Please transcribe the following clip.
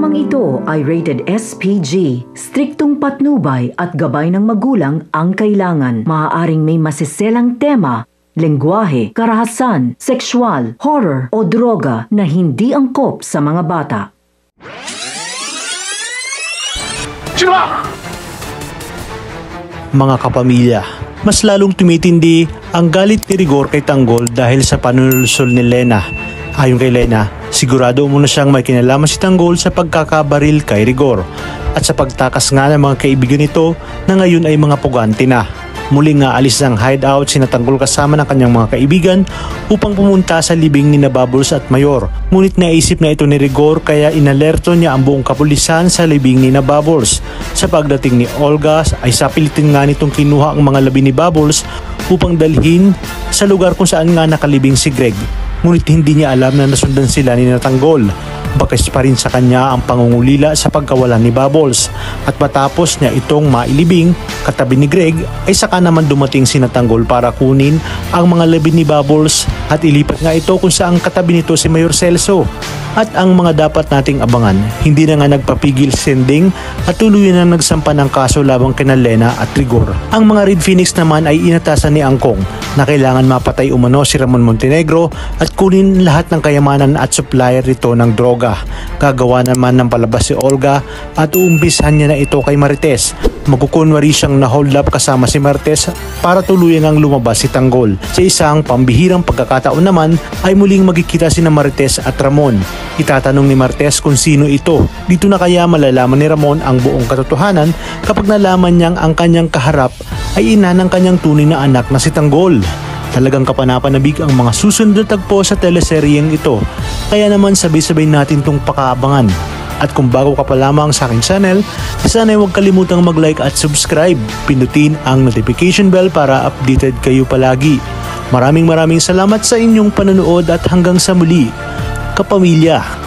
Programang ito ay rated SPG. Striktong patnubay at gabay ng magulang ang kailangan. Maaaring may masiselang tema, lengguwahe, karahasan, sexual, horror o droga na hindi angkop sa mga bata. Sino ba? Mga kapamilya, mas lalong tumitindi ang galit ni Rigor kay Tanggol dahil sa panunulusol ni Lena. Ayon kay Lena, sigurado umano siyang may kinalaman si Tanggol sa pagkakabaril kay Rigor at sa pagtakas nga ng mga kaibigan nito na ngayon ay mga pugante na. Muling nga alis ng hideout sina Tanggol kasama ng kanyang mga kaibigan upang pumunta sa libing ni Bubbles at Mayor. Ngunit naisip na ito ni Rigor kaya inalerto niya ang buong kapulisan sa libing ni Bubbles. Sa pagdating ni Olga ay sapilitin nga nitong kinuha ang mga labi ni Bubbles upang dalhin sa lugar kung saan nga nakalibing si Greg. Ngunit hindi niya alam na nasundan sila ni Tanggol. Bakas pa rin sa kanya ang pangungulila sa pagkawalan ni Bubbles at matapos niya itong mailibing katabi ni Greg ay saka naman dumating si Tanggol para kunin ang mga labi ni Bubbles at ilipat nga ito kung saan katabi nito si Mayor Celso. At ang mga dapat nating abangan, hindi na nga nagpapigil sending at tuloy na nagsampa ng kaso labang kina Lena at Rigor. Ang mga Red Phoenix naman ay inatasan ni Angkong na kailangan mapatay umano si Ramon Montenegro at kunin lahat ng kayamanan at supplier nito ng droga. Gagawa naman ng palabas si Olga at uumpisahan niya na ito kay Marites. Magkukunwari siyang na-hold up kasama si Marites para tuluyan ang lumabas si Tanggol. Sa isang pambihirang pagkakataon naman ay muling magkikita si Marites at Ramon. Itatanong ni Marites kung sino ito. Dito na kaya malalaman ni Ramon ang buong katotohanan kapag nalaman niyang ang kanyang kaharap ay ina ng kanyang tunay na anak na si Tanggol. Talagang kapanapanabig ang mga susunod na tagpo sa teleseryeng ito. Kaya naman sabay-sabay natin itong pakaabangan. At kung bago ka pa lamang sa aking channel, sana huwag kalimutang mag-like at subscribe. Pindutin ang notification bell para updated kayo palagi. Maraming salamat sa inyong panonood at hanggang sa muli, kapamilya.